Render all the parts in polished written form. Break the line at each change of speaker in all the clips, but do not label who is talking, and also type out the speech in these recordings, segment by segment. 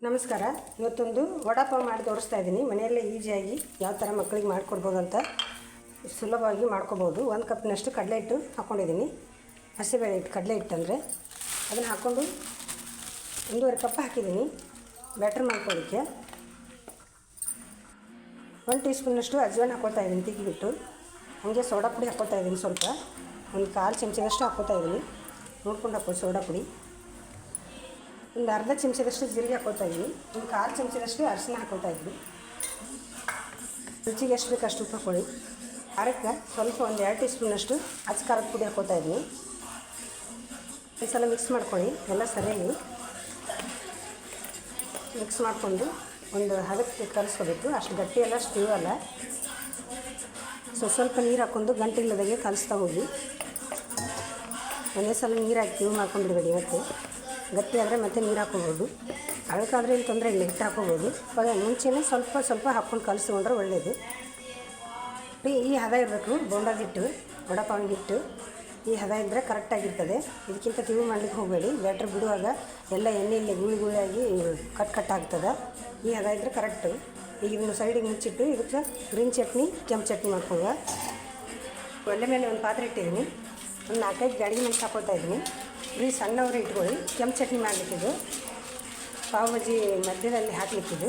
ನಮಸ್ಕಾರ. ಇವತ್ತೊಂದು ವಡಾಪಾವ್ ಮಾಡಿ ತೋರಿಸ್ತಾ ಇದ್ದೀನಿ. ಮನೆಯಲ್ಲೇ ಈಸಿಯಾಗಿ ಯಾವ ಥರ ಮಕ್ಕಳಿಗೆ ಮಾಡಿಕೊಡ್ಬೋದು ಅಂತ ಸುಲಭವಾಗಿ ಮಾಡ್ಕೋಬೋದು. 1 ಕಪ್ನಷ್ಟು ಕಡಲೆ ಹಿಟ್ಟು ಹಾಕ್ಕೊಂಡಿದ್ದೀನಿ. ಹಸಿಬೇಳೆ ಹಿಟ್ಟು, ಕಡಲೆ ಹಿಟ್ಟು ಅಂದರೆ ಅದನ್ನು ಹಾಕ್ಕೊಂಡು 1.5 ಕಪ್ ಹಾಕಿದ್ದೀನಿ ಬ್ಯಾಟರ್ ಮಾಡ್ಕೊಳ್ಳೋಕ್ಕೆ. 1 ಟೀ ಸ್ಪೂನಷ್ಟು ಅಜ್ವಾನ ಹಾಕ್ಕೊಳ್ತಾ ಇದ್ದೀನಿ ತಿಕ್ಕಿಬಿಟ್ಟು. ಹಾಗೆ ಸೋಡಾ ಪುಡಿ ಹಾಕ್ಕೊಳ್ತಾ ಇದ್ದೀನಿ. ಸ್ವಲ್ಪ ಒಂದು 1/4 ಚಮಚದಷ್ಟು ಹಾಕ್ಕೊಳ್ತಾ ಇದ್ದೀನಿ. ನೋಡ್ಕೊಂಡು ಹಾಕ್ಕೊಳ್ಳಿ. ಸೋಡಾ ಪುಡಿ ಒಂದು ಅರ್ಧ ಚಮಚದಷ್ಟು ಜೀರಿಗೆ ಹಾಕ್ಕೊಳ್ತಾ ಇದ್ದೀನಿ. ಒಂದು 1/4 ಚಮಚದಷ್ಟು ಅರಿಶಿನ ಹಾಕ್ಕೊಳ್ತಾ ಇದ್ದೀನಿ. ರುಚಿಗೆ ಎಷ್ಟು ಬೇಕು ಅಷ್ಟು ಉಪ್ಪು ಹಾಕ್ಕೊಳ್ಳಿ. ಖಾರಕ್ಕೆ ಸ್ವಲ್ಪ ಒಂದು 2 ಟೀ ಸ್ಪೂನಷ್ಟು ಅಚ್ಚ ಖಾರದ ಪುಡಿ ಹಾಕ್ಕೊಳ್ತಾ ಇದ್ದೀನಿ. ಒಂದು ಸಲ ಮಿಕ್ಸ್ ಮಾಡ್ಕೊಳ್ಳಿ. ಎಲ್ಲ ಸರಿಯಾಗಿ ಮಿಕ್ಸ್ ಮಾಡಿಕೊಂಡು ಒಂದು ಹದಕ್ಕೆ ಕಲಿಸ್ಕೋಬೇಕು. ಅಷ್ಟು ಗಟ್ಟಿ ಎಲ್ಲ ಸ್ಟೀವಲ್ಲ. ಸ್ವಲ್ಪ ನೀರು ಹಾಕ್ಕೊಂಡು ಗಂಟಿಲ್ಲದಾಗೆ ಕಲಿಸ್ತಾ ಹೋಗಿ. ಒಂದೇ ಸಲ ನೀರು ಹಾಕಿ ಕ್ಯೂ ಮಾಡ್ಕೊಂಡ್ಬಿಡ್ಬೇಡಿ. ಇವತ್ತು ಗಟ್ಟಿ ಆದರೆ ಮತ್ತೆ ನೀರು ಹಾಕ್ಕೋಬೋದು. ಅಳಕಾದರೆ ಏನು ತೊಂದರೆ ಇಲ್ಲ, ಹಿಟ್ಟು ಹಾಕ್ಕೋಬೋದು. ಮುಂಚೆನೇ ಸ್ವಲ್ಪ ಹಾಕ್ಕೊಂಡು ಕಲಿಸ್ಕೊಂಡ್ರೆ ಒಳ್ಳೆಯದು. ಈ ಹದ ಇರಬೇಕು. ಬೋಂಡದ ಹಿಟ್ಟು, ವಡಾಪಾವಿನ ಹಿಟ್ಟು ಈ ಹದ ಇದ್ದರೆ ಕರೆಕ್ಟಾಗಿರ್ತದೆ. ಇದಕ್ಕಿಂತ ತಿಳಿ ಮಾಡಲಿಕ್ಕೆ ಹೋಗಬೇಡಿ. ಬ್ಯಾಟ್ರ್ ಬಿಡುವಾಗ ಎಲ್ಲ ಎಣ್ಣೆಯಲ್ಲಿ ಗುಳಿಯಾಗಿ ಕಟ್ ಆಗ್ತದೆ. ಈ ಹದ ಇದ್ದರೆ ಕರೆಕ್ಟು. ಈಗ ಇದನ್ನು ಸೈಡಿಗೆ ಮುಚ್ಚಿಟ್ಟು ಇದಕ್ಕೆ ಗ್ರೀನ್ ಚಟ್ನಿ, ಕೆಂಪು ಚಟ್ನಿ ಮಾಡ್ಕೊಳ್ಳುವ. ಒಳ್ಳೆ ಮೇಲೆ ಒಂದು ಪಾತ್ರೆ ಇಟ್ಟಿದ್ದೀನಿ. ಒಂದು 4-5 ಗಾಡಿ ಮೆಣಸು ಹಾಕ್ಕೊಳ್ತಾ ಇದ್ದೀನಿ. ಸಣ್ಣವರು ಇಟ್ಕೊಳ್ಳಿ. ಕೆಂಪು ಚಟ್ನಿ ಮಾಡಲಿಕ್ಕಿದು, ಪಾವ್ ಭಾಜಿ ಮಧ್ಯದಲ್ಲಿ ಹಾಕಲಿಕ್ಕಿದು.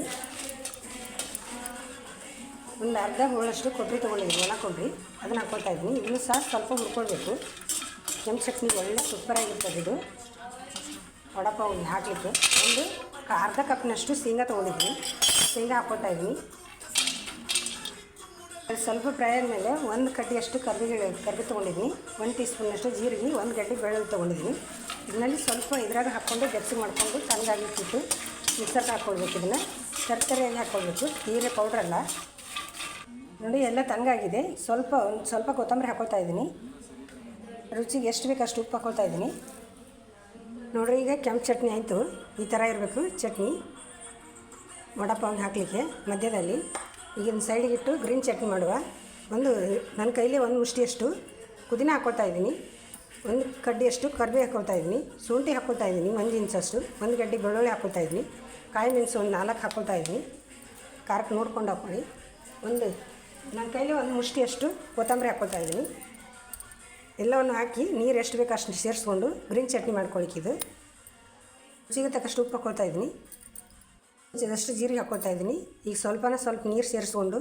ಒಂದು ಅರ್ಧ ಹೋಳಷ್ಟು ಕೊಬ್ಬರಿ ತೊಗೊಂಡಿದ್ದೀನಿ, ಒಣ ಕೊಬ್ಬರಿ. ಅದನ್ನು ಹಾಕ್ಕೊಳ್ತಾ ಇದ್ದೀನಿ. ಇದನ್ನು ಸಹ ಸ್ವಲ್ಪ ಹುರ್ಕೊಳ್ಬೇಕು. ಕೆಂಪು ಚಟ್ನಿ ಒಳ್ಳೆ ಸೂಪರಾಗಿರ್ತದೆ ಇದು ವಡಾಪಾವ್ ಹಾಕಲಿಕ್ಕೆ. ಒಂದು ಅರ್ಧ ಕಪ್ನಷ್ಟು ಶೇಂಗಾ ತೊಗೊಂಡಿದ್ದೀನಿ. ಶೇಂಗಾ ಹಾಕ್ಕೊಳ್ತಾ ಇದ್ದೀನಿ. ಅದು ಸ್ವಲ್ಪ ಫ್ರೈ ಆದಮೇಲೆ 1 ಕಡ್ಡಿಯಷ್ಟು ಕರ್ಬೇವು ತೊಗೊಂಡಿದ್ದೀನಿ. 1 ಟೀ ಸ್ಪೂನಷ್ಟು ಜೀರಿಗೆ, 1 ಗಡ್ಡೆ ಬೆಳ್ಳುಳ್ಳಿ ತೊಗೊಂಡಿದ್ದೀನಿ. ಇದರಲ್ಲಿ ಸ್ವಲ್ಪ ಇದ್ರಾಗ ಹಾಕ್ಕೊಂಡು ಬೆಚ್ಚಗೆ ಮಾಡಿಕೊಂಡು ತಣ್ಣಗಾಗಿಟ್ಟು ಮಿಕ್ಸರ್ಗೆ ಹಾಕ್ಕೊಳ್ಬೇಕು. ಇದನ್ನು ತರಕಾರಿಯಾಗಿ ಹಾಕ್ಕೊಳ್ಬೇಕು. ತೀರೆ ಪೌಡ್ರಲ್ಲ. ನೋಡಿ ಎಲ್ಲ ತಣ್ಣಗಾಗಿದೆ. ಸ್ವಲ್ಪ ಕೊತ್ತಂಬರಿ ಹಾಕ್ಕೊಳ್ತಾ ಇದ್ದೀನಿ. ರುಚಿಗೆ ಎಷ್ಟು ಬೇಕು ಅಷ್ಟು ಉಪ್ಪು ಹಾಕ್ಕೊಳ್ತಾ ಇದ್ದೀನಿ. ನೋಡಿರಿ, ಈಗ ಕೆಂಪು ಚಟ್ನಿ ಆಯಿತು. ಈ ಥರ ಇರಬೇಕು ಚಟ್ನಿ ವಡಾಪಾವಿಗೆ ಹಾಕಲಿಕ್ಕೆ ಮಧ್ಯದಲ್ಲಿ. ಈಗಿನ ಸೈಡಿಗೆ ಇಟ್ಟು ಗ್ರೀನ್ ಚಟ್ನಿ ಮಾಡುವ. ನನ್ನ ಕೈಲಿ 1 ಮುಷ್ಟಿಯಷ್ಟು ಪುದೀನ ಹಾಕ್ಕೊಳ್ತಾ ಇದ್ದೀನಿ. 1 ಕಡ್ಡಿಯಷ್ಟು ಕರಿಬೇವು ಹಾಕ್ಕೊಳ್ತಾ ಇದ್ದೀನಿ. ಶುಂಠಿ ಹಾಕ್ಕೊಳ್ತಾ ಇದ್ದೀನಿ 1 ಇಂಚಷ್ಟು. 1 ಗಡ್ಡೆ ಬೆಳ್ಳುಳ್ಳಿ ಹಾಕ್ಕೊಳ್ತಾ ಇದ್ದೀನಿ. ಕಾಯಿ ಮೆಣಸು ಒಂದು 4 ಹಾಕ್ಕೊಳ್ತಾ ಇದ್ದೀನಿ. ಖಾರಕ್ಕೆ ನೋಡ್ಕೊಂಡು ಹಾಕ್ಕೊಳ್ಳಿ. ನನ್ನ ಕೈಲಿ 1 ಮುಷ್ಟಿಯಷ್ಟು ಕೊತ್ತಂಬರಿ ಹಾಕ್ಕೊಳ್ತಾ ಇದ್ದೀನಿ. ಎಲ್ಲವನ್ನು ಹಾಕಿ ನೀರು ಎಷ್ಟು ಬೇಕು ಅಷ್ಟು ಸೇರಿಸ್ಕೊಂಡು ಗ್ರೀನ್ ಚಟ್ನಿ ಮಾಡ್ಕೊಳ್ಳಿಕ್ಕಿದು. ರುಚಿಗೆ ತಕ್ಕಷ್ಟು ಉಪ್ಪು ಹಾಕ್ಕೊಳ್ತಾ ಇದ್ದೀನಿ. ರುಚಿದಷ್ಟು ಜೀರಿಗೆ ಹಾಕ್ಕೊಳ್ತಾ ಇದ್ದೀನಿ. ಈಗ ಸ್ವಲ್ಪ ನೀರು ಸೇರಿಸ್ಕೊಂಡು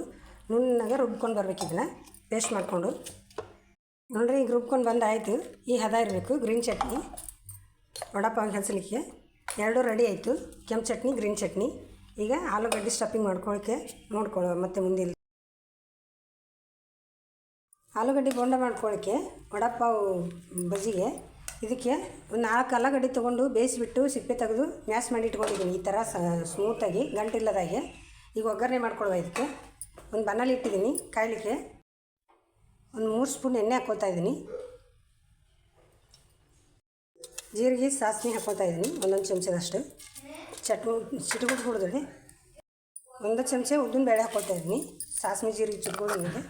ನುಣ್ಣಗೆ ರುಬ್ಕೊಂಡು ಬರ್ಬೇಕು. ಇದನ್ನು ಪೇಸ್ಟ್ ಮಾಡಿಕೊಂಡು ನೋಡಿರಿ, ಈಗ ರುಬ್ಕೊಂಡು ಬಂದಾಯಿತು. ಈ ಹದ ಇರಬೇಕು ಗ್ರೀನ್ ಚಟ್ನಿ ವಡಾಪಾವಿಗೆ ಹಚ್ಚಲಿಕ್ಕೆ. 2 ರೆಡಿ ಆಯಿತು, ಕೆಂಪು ಚಟ್ನಿ, ಗ್ರೀನ್ ಚಟ್ನಿ. ಈಗ ಆಲೂಗಡ್ಡೆ ಸ್ಟಫಿಂಗ್ ಮಾಡ್ಕೊಳ್ಳೋಕ್ಕೆ ನೋಡ್ಕೊಳ್ಳೋ. ಮತ್ತು ಮುಂದಿಲ್ಲ ಆಲೂಗಡ್ಡೆ ಬೋಂಡ ಮಾಡ್ಕೊಳ್ಳೋಕ್ಕೆ ವಡಾಪಾವ್ ಬಜಿಗೆ ಇದಕ್ಕೆ ಒಂದು 4 ಆಲೂಗಡ್ಡೆ ತೊಗೊಂಡು ಬೇಯಿಸಿಬಿಟ್ಟು ಸಿಪ್ಪೆ ತೆಗೆದು ಮ್ಯಾಶ್ ಮಾಡಿ ಇಟ್ಕೊಂಡಿದ್ದೀನಿ. ಈ ಥರ ಸ್ಮೂತಾಗಿ ಗಂಟಿಲ್ಲದಾಗೆ. ಈಗ ಒಗ್ಗರಣೆ ಮಾಡ್ಕೊಳ್ಳುವ. ಇದಕ್ಕೆ ಒಂದು ಬನ್ನಲ್ಲಿ ಇಟ್ಟಿದ್ದೀನಿ ಕಾಯಲಿಕ್ಕೆ. ಒಂದು 3 ಸ್ಪೂನ್ ಎಣ್ಣೆ ಹಾಕ್ಕೊಳ್ತಾ ಇದ್ದೀನಿ. ಜೀರಿಗೆ, ಸಾಸಿವೆ ಹಾಕ್ಕೊಳ್ತಾ ಇದ್ದೀನಿ 1 ಚಮಚದಷ್ಟು. ಚಿಟಗುಟ್ಟು ಹುಡಿದ್ರೆ 1 ಚಮಚ ಉದ್ದಿನ ಬೇಳೆ ಹಾಕ್ಕೊಳ್ತಾ ಇದ್ದೀನಿ. ಸಾಸಿವೆ ಜೀರಿಗೆ ಚಿಟ್ಕೊಂಡಿದ್ದೀನಿ.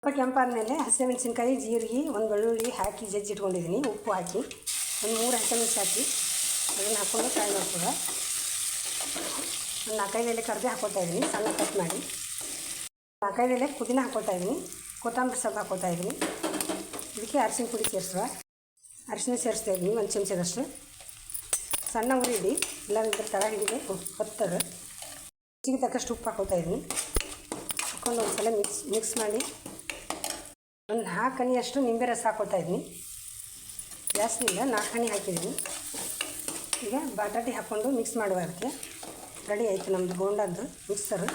ಸ್ವಲ್ಪ ಕೆಂಪಾದಮೇಲೆ ಹಸಿಮೆಣಸಿನ್ಕಾಯಿ, ಜೀರಿಗೆ, 1 ಬೆಳ್ಳುಳ್ಳಿ ಹಾಕಿ ಜಜ್ಜಿ ಇಟ್ಕೊಂಡಿದ್ದೀನಿ. ಉಪ್ಪು ಹಾಕಿ ಒಂದು 3 ಹಸಿಮೆಣಸು ಹಾಕಿ ಅದನ್ನು ಹಾಕ್ಕೊಂಡು ಫ್ರೈ ಮಾಡ್ಕೊಳ್ಳೋ. ಒಂದು 4-5 ಎಲೆ ಕರಿಬೇವು ಹಾಕ್ಕೊಳ್ತಾ ಇದ್ದೀನಿ, ಸಣ್ಣ ಕಟ್ ಮಾಡಿ. 4-5 ಎಲೆ ಪುದೀನ ಹಾಕ್ಕೊಳ್ತಾ ಇದ್ದೀನಿ. ಕೊತ್ತಂಬರಿ ಸ್ವಲ್ಪ ಹಾಕ್ಕೊಳ್ತಾ ಇದ್ದೀನಿ. ಇದಕ್ಕೆ ಅರಿಶಿನ ಪುಡಿ ಸೇರಿಸುವ. ಅರಿಶಿನ ಸೇರಿಸ್ತಾ ಇದ್ದೀನಿ 1 ಚಮಚದಷ್ಟು. ಸಣ್ಣ ಉರಿ ಇಡಿ, ಇಲ್ಲಾಂದ್ರೆ ತಳ ಹಿಡಿದು ಹೊತ್ತದು. ರುಚಿಗೆ ತಕ್ಕಷ್ಟು ಉಪ್ಪು ಹಾಕ್ಕೊಳ್ತಾ ಇದ್ದೀನಿ. ಹಾಕ್ಕೊಂಡು ಒಂದು ಸಲ ಮಿಕ್ಸ್ ಮಾಡಿ ಒಂದು 4 ಹನಿಯಷ್ಟು ನಿಂಬೆ ರಸ ಹಾಕ್ಕೊಳ್ತಾ ಇದ್ದೀನಿ. ಜಾಸ್ತಿಯಿಂದ 4 ಹನಿ ಹಾಕಿದ್ದೀನಿ. ಈಗ ಬಟಾಟೆ ಹಾಕ್ಕೊಂಡು ಮಿಕ್ಸ್ ಮಾಡುವ. ಅದಕ್ಕೆ ರೆಡಿ ಆಯಿತು ನಮ್ಮದು ಬೋಂಡದ್ದು ಮಿಕ್ಸರು.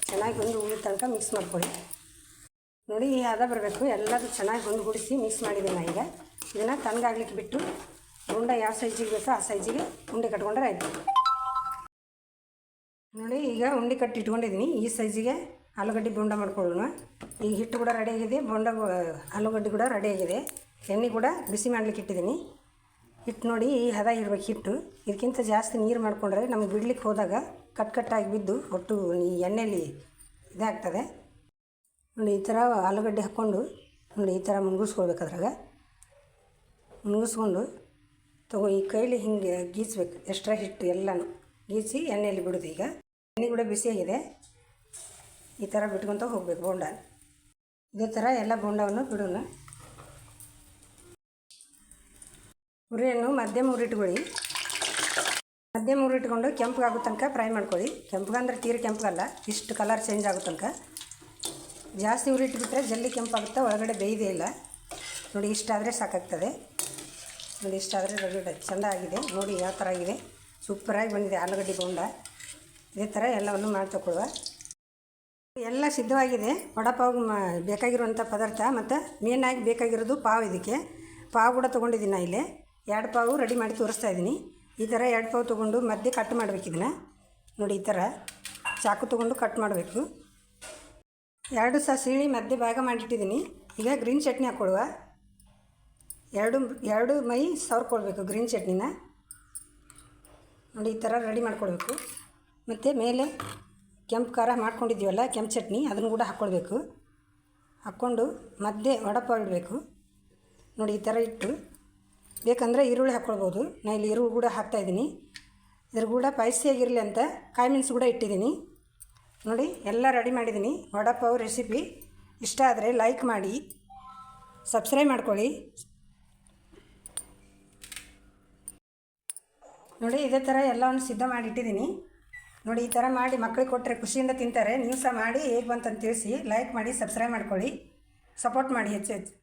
ಚೆನ್ನಾಗಿ ಉಳಿ ತನಕ ಮಿಕ್ಸ್ ಮಾಡ್ಕೊಳ್ಳಿ. ನೋಡಿ, ಈ ಹದ ಬರಬೇಕು. ಎಲ್ಲದೂ ಚೆನ್ನಾಗಿ ಹೊಂದುಗೂಡಿಸಿ ಮಿಕ್ಸ್ ಮಾಡಿದ್ದೀನಿ. ಈಗ ಇದನ್ನು ತಣ್ಣಗಾಗ್ಲಿಕ್ಕೆ ಬಿಟ್ಟು ಬೋಂಡ ಯಾವ ಸೈಜಿಗೆ ಬೇಕೋ ಆ ಸೈಜಿಗೆ ಉಂಡೆ ಕಟ್ಕೊಂಡ್ರೆ ಆಯಿತು. ನೋಡಿ, ಈಗ ಉಂಡೆ ಕಟ್ಟಿ ಇಟ್ಕೊಂಡಿದ್ದೀನಿ. ಈ ಸೈಜಿಗೆ ಆಲೂಗಡ್ಡೆ ಬೋಂಡ ಮಾಡ್ಕೊಳ್ಳೋಣ. ಈಗ ಹಿಟ್ಟು ಕೂಡ ರೆಡಿಯಾಗಿದೆ, ಆಲೂಗಡ್ಡೆ ಕೂಡ ರೆಡಿಯಾಗಿದೆ. ಎಣ್ಣೆ ಕೂಡ ಬಿಸಿ ಮಾಡಲಿಕ್ಕೆ ಇಟ್ಟಿದ್ದೀನಿ. ಹಿಟ್ಟು ನೋಡಿ, ಈ ಹದ ಇರಬೇಕು ಹಿಟ್ಟು. ಇದಕ್ಕಿಂತ ಜಾಸ್ತಿ ನೀರು ಮಾಡಿಕೊಂಡ್ರೆ ನಮಗೆ ಬಿಡ್ಲಿಕ್ಕೆ ಹೋದಾಗ ಕಟ್ಟಾಗಿ ಬಿದ್ದು ಒಟ್ಟು ಈ ಎಣ್ಣೆಯಲ್ಲಿ ಇದಾಗ್ತದೆ. ನೋಡಿ, ಈ ಥರ ಆಲೂಗಡ್ಡೆ ಹಾಕ್ಕೊಂಡು ನೋಡಿ ಈ ಥರ ಮುಳುಗಿಸ್ಕೊಳ್ಬೇಕು. ಅದ್ರಾಗ ಮುಳುಗಿಸ್ಕೊಂಡು ಈ ಕೈಲಿ ಹಿಂಗೆ ಗೀಚ್ಬೇಕು, ಎಕ್ಸ್ಟ್ರಾ ಹಿಟ್ಟು ಎಲ್ಲನೂ ಗೀಚಿ ಎಣ್ಣೆಯಲ್ಲಿ ಬಿಡೋದು. ಈಗ ಎಣ್ಣೆ ಕೂಡ ಬಿಸಿಯಾಗಿದೆ, ಈ ಥರ ಬಿಟ್ಕೊತ ಹೋಗ್ಬೇಕು ಬೋಂಡ. ಇದೇ ಥರ ಎಲ್ಲ ಬೋಂಡವನ್ನು ಬಿಡೋಣ. ಉರಿಯನ್ನು ಮಧ್ಯಮ ಉರಿ ಇಟ್ಕೊಳ್ಳಿ. ಮಧ್ಯಮ ಉರಿ ಇಟ್ಕೊಂಡು ಕೆಂಪಗಾಗೋ ತನಕ ಫ್ರೈ ಮಾಡ್ಕೊಳ್ಳಿ. ಕೆಂಪಗಂದ್ರೆ ತೀರ ಕೆಂಪಗಲ್ಲ, ಇಷ್ಟು ಕಲರ್ ಚೇಂಜ್ ಆಗೋ ತನಕ. ಜಾಸ್ತಿ ಉರಿ ಇಟ್ಬಿಟ್ರೆ ಜಲ್ದಿ ಕೆಂಪಾಗುತ್ತೆ, ಒಳಗಡೆ ಬೇಯ್ದೇ ಇಲ್ಲ. ನೋಡಿ ಇಷ್ಟಾದರೆ ಸಾಕಾಗ್ತದೆ. ನೋಡಿ ಇಷ್ಟಾದರೆ ರೆಡಿ, ಚೆಂದ ಆಗಿದೆ. ನೋಡಿ ಯಾವ ಥರ ಆಗಿದೆ, ಸೂಪರಾಗಿ ಬಂದಿದೆ ಆಲೂಗಡ್ಡೆ ಬೋಂಡ. ಇದೇ ಥರ ಎಲ್ಲವನ್ನು ಮಾಡಿ ತಗೊಳ್ಳುವ. ಎಲ್ಲ ಸಿದ್ಧವಾಗಿದೆ. ವಡಾಪಾವ್ ಬೇಕಾಗಿರುವಂಥ ಪದಾರ್ಥ ಮತ್ತು ಮೇನಾಗಿ ಬೇಕಾಗಿರೋದು ಪಾವ್. ಇದಕ್ಕೆ ಪಾವ್ ಕೂಡ ತೊಗೊಂಡಿದ್ದೀನಿ ನಾನು. ಇಲ್ಲಿ 2 ಪಾವು ರೆಡಿ ಮಾಡಿ ತೋರಿಸ್ತಾ ಇದ್ದೀನಿ. ಈ ಥರ 2 ಪಾವು ತೊಗೊಂಡು ಮಧ್ಯೆ ಕಟ್ ಮಾಡಬೇಕು. ಇದನ್ನು ನೋಡಿ ಈ ಥರ ಚಾಕು ತೊಗೊಂಡು ಕಟ್ ಮಾಡಬೇಕು. 2 ಸಹ ಸೀಳಿ ಮಧ್ಯೆ ಭಾಗ ಮಾಡಿಟ್ಟಿದ್ದೀನಿ. ಈಗ ಗ್ರೀನ್ ಚಟ್ನಿ ಹಾಕ್ಕೊಳ್ಳುವ. ಎರಡು ಮೈ ಸವರ್ಕೊಳ್ಬೇಕು ಗ್ರೀನ್ ಚಟ್ನಿನ. ನೋಡಿ ಈ ಥರ ರೆಡಿ ಮಾಡ್ಕೊಳ್ಬೇಕು. ಮತ್ತು ಮೇಲೆ ಕೆಂಪು ಖಾರ ಮಾಡ್ಕೊಂಡಿದ್ದೀವಲ್ಲ, ಕೆಂಪು ಚಟ್ನಿ, ಅದನ್ನು ಕೂಡ ಹಾಕ್ಕೊಳ್ಬೇಕು. ಹಾಕ್ಕೊಂಡು ಮಧ್ಯೆ ವಡಾಪಾವ್ ಇಡಬೇಕು. ನೋಡಿ ಈ ಥರ ಇಟ್ಟು, ಬೇಕಂದರೆ ಈರುಳ್ಳಿ ಹಾಕ್ಕೊಳ್ಬೋದು. ನಾನು ಇಲ್ಲಿ ಈರುಳ್ಳಿ ಕೂಡ ಹಾಕ್ತಾಯಿದ್ದೀನಿ. ಇದ್ರ ಕೂಡ ಸ್ಪೈಸಿಯಾಗಿರಲಿ ಅಂತ ಕಾಯಿ ಮೆಣಸು ಕೂಡ ಇಟ್ಟಿದ್ದೀನಿ. ನೋಡಿ ಎಲ್ಲ ರೆಡಿ ಮಾಡಿದ್ದೀನಿ. ವಡಾಪಾವ್ ರೆಸಿಪಿ ಇಷ್ಟ ಆದರೆ ಲೈಕ್ ಮಾಡಿ, ಸಬ್ಸ್ಕ್ರೈಬ್ ಮಾಡ್ಕೊಳ್ಳಿ. ನೋಡಿ ಇದೇ ಥರ ಎಲ್ಲವನ್ನು ಸಿದ್ಧ ಮಾಡಿ ಇಟ್ಟಿದ್ದೀನಿ. ನೋಡಿ ಈ ಥರ ಮಾಡಿ ಮಕ್ಕಳಿಗೆ ಕೊಟ್ಟರೆ ಖುಷಿಯಿಂದ ತಿಂತಾರೆ. ನೀವು ಸಹ ಮಾಡಿ ಹೇಗೆ ಬಂತಂತ ತಿಳಿಸಿ, ಲೈಕ್ ಮಾಡಿ, ಸಬ್ಸ್ಕ್ರೈಬ್ ಮಾಡ್ಕೊಳ್ಳಿ, ಸಪೋರ್ಟ್ ಮಾಡಿ ಹೆಚ್ಚು ಹೆಚ್ಚು.